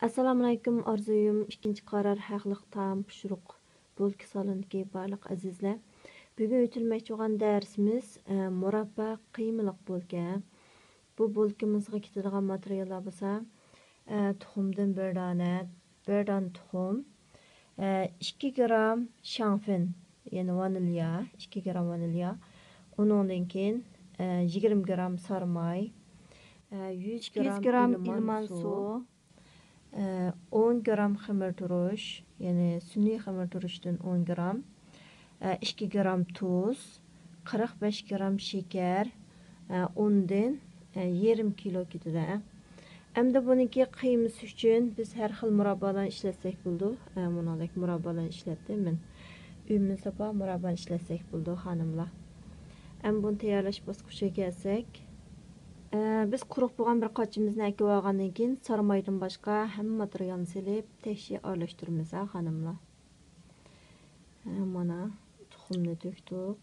Assalamu alaykum arzuyum. İkinci karar haqlıq tam pişiruq bulki saloniki barlıq azizler. Bugün ötülməkçi olan dərsimiz murabba qıymılıq bulki. Bu bulkimizga ketadigan materiallar bolsa tuxumdan bir dana tuxum, 2 gram şanfin, yani vanilya, 2 gram vanilya. Onundan keyin 20 gram sarmay, 100 gram ilman su, 10 gram xamir turuş, yani sünni xamir turuşdan 10 gram, 2 gram tuz, 45 gram şeker, ondan yarım kilo ketadi. Endi buniki qiyması üçün biz her xil murabbalarni ishlatsek bo'ldi. Buningdek murabbalarni ishlatdim men. Uyimizda bor murabbani ishlatsek bo'ldi xonimlar. Endi buni tayyorlash bosqichiga kelsak, biz quruq bo'lgan bir qochimizni akib olgandan keyin sarmaydan boshqa hamma materialni silib, tekshi aralashtiramiz xonimlar. Mana tuxumni to'kdik.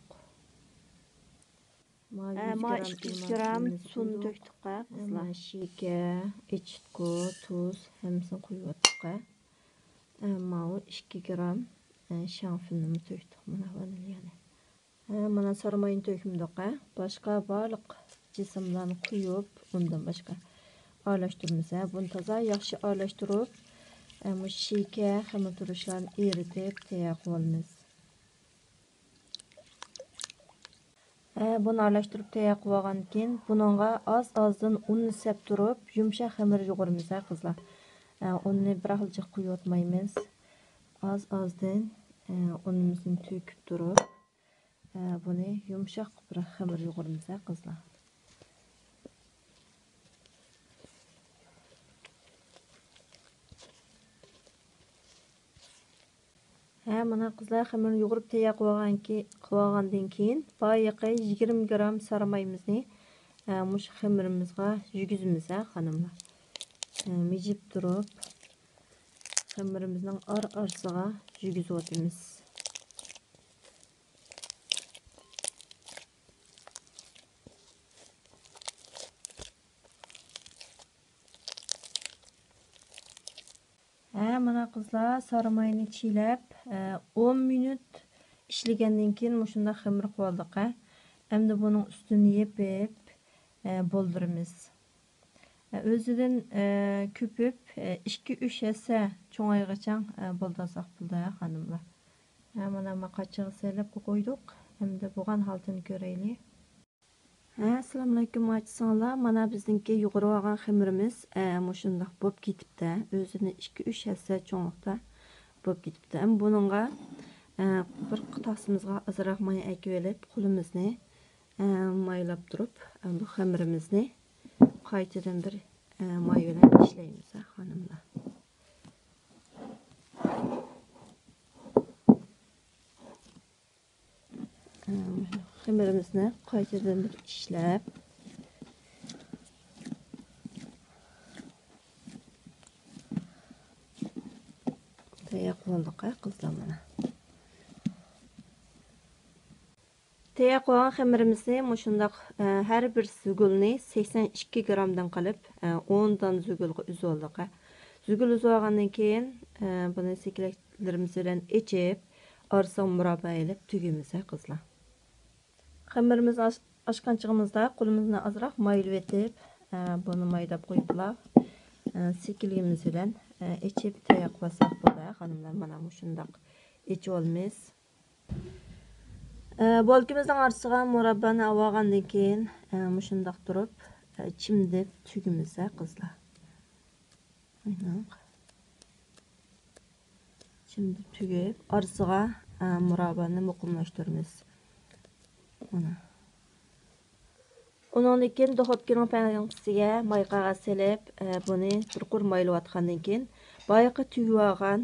Ma 2 gram suvni to'kdik qizlar. Şeker, echitqu, tuz hammasini qo'yib o'tdik. Ma 2 gram şanfinni to'kdik mana vanilyani. Mana sarmayni to'kmadik. Boshqa barliq jisimlarni qo'yib, undan boshqa aralashtiramiz. Buni toza yaxshi aralashtirib, bu şeker, xamir turishlarni eritib tayyor qilamiz. Bunu aralashtirib tayyor qilib olgandan keyin buningga oz-ozdan unni sep turib, yumshoq xamir yo'g'iramiz qizlar. Unni bir xilcha quyib o'tmaymiz. Az-ozdan unimizni to'kib turib, buni yumshoq bir xamir yo'g'iramiz qizlar. Mana qizlar xamir yo'g'irib tayyor qilgandan keyin boyiqi 20 gram sarmayimizni mush xamirimizga yugizimiz xonimlar. Mijib turib xamirimizning orasiga yugizib o'tamiz. Mana qizlar sarmayni çiylab 10 minut ishlagandan keyin mushunda xamir qildik. Endi buning ustini yepib bo'ldiramiz. O'zidan ko'pib 2-3 hassa cho'ng'aygacha bo'ldirsak bo'ldi xonimlar. Mana maqachaga selib qo'ydik. Endi bo'lgan holatini ko'raylik. Assalomu alaykum achisanlar. Mana bizningki yug'irib olgan xamirimiz mushundaq bo'lib ketibdi. O'zini 2-3 hassa cho'nglikda bo'lib ketibdi. Buningga bir qitasimizga azroq may ekib olib, qo'limizni maylab turib, bu xamirimizni qaytadan bir may bilan ishlaymiz xonimlar. Xamirimizni qaytadan bir ishlab tayyor qildik qizlar mana. Tayyor qilgan xamirimizni mushundaq har bir zugulni 82 gramdan qilib 10 dan zugulga uzib oldik. Zugul uzib olgandan keyin buni sekilaklarimiz bilan echib, orasiga murabba qilib tugimiz qizlar. Xamirimiz ашqanchig'imizda qo'limizni ozroq maylab etib, buni maydab qo'yiblar. Sekilgimiz bilan echib tayyor qilsak bo'ladi xonimlar. Mana shundoq echib olamiz. Bolkimizning orasiga murabbani olgandan keyin shundoq turib chimdib tugimiz qizlar. Chimdib tugib orasiga murabbani muqimlashtiramiz. Ondan keyin duxovkaning panasiga may qog'oz selib, buni bir qur maylayotgandan keyin boyiqi tugib olgan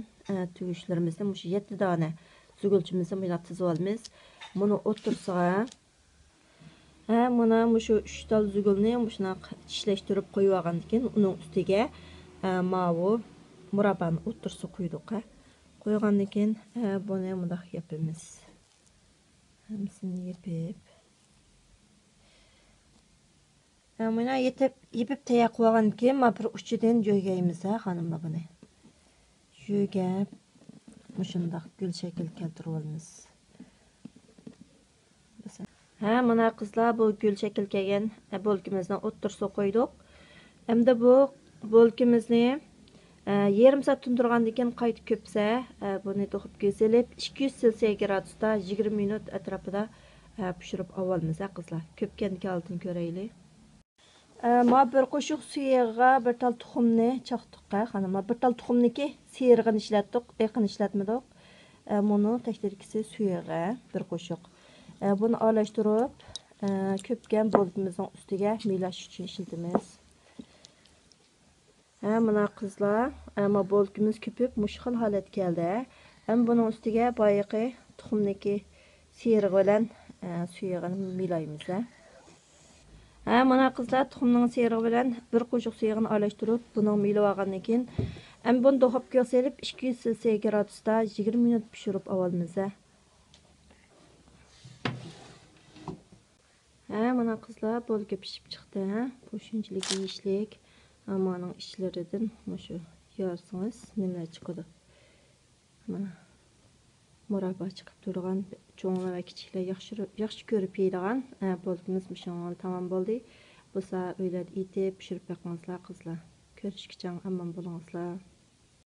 tugishlarimizni mush 7 dona zugulchimizni bunga tizib olamiz. Buni o'tirsiga mana mushu 3 tal zugulni mushunaq tishlashtirib qo'yib olgandan keyin uning ustiga mavu murabbani o'tirsi qo'ydik. Qo'ygandan keyin buni bundoq yapamiz. Hammasini yapib Mana yepib tayaq qo'ygan keyin mana bir uchidan jo'gaymiz xonimlar buni. Jo'gab mushundaq gul shakl keltirib olamiz. Mana qizlar bu gul shakl kelgan bolkimizni o'ttirsa qo'ydik. Endi bu bolkimizni yarim soat tundirgandan keyin qayta ko'psa, buni to'qib go'zalib 200 selsiya gradusda 20 minut atrofida pishirib olamiz qizlar. Ko'pkandan oldin ko'raylik. Ma bir qo'shiq suyiga bir tal tuxumni chaqdiq xonimlar. Bir tal tuxumniki serig'ini ishlatdik, eqin ishlatmadik. Buni tektirkisi suyiga bir qo'shiq. Buni aralashtirib, ko'pkan bolkimizning ustiga miylash uchun ishlatamiz. Mana qizlar, ama bolkimiz ko'pib mushkil holat keldi. Buning ustiga boyiqi tuxumniki serig'i bilan suyig'ini miylaymiz. Mana qizlar tuxumning serig'i bilan bir qo'shiq suyig'ini aralashtirib, buni miylab olgandan keyin buni duxovkaga solib 200 selsiya gradusda 20 minut pishirib olamiz. Mana qizlar bolga pishib chiqdi. Bu shunchalik yeyishlik. Amanın içlerinden şu yarsanız neler çıkıdı. Mana murabba çıkıp durgan çoğunlar ve kiçikler yaxşı görüp yeydigan bolkimiz müşanlı tamam boldu. Bu sa öyle itip pişirip bakmazlar kızlar. Görüşkiçen aman bolunuzlar.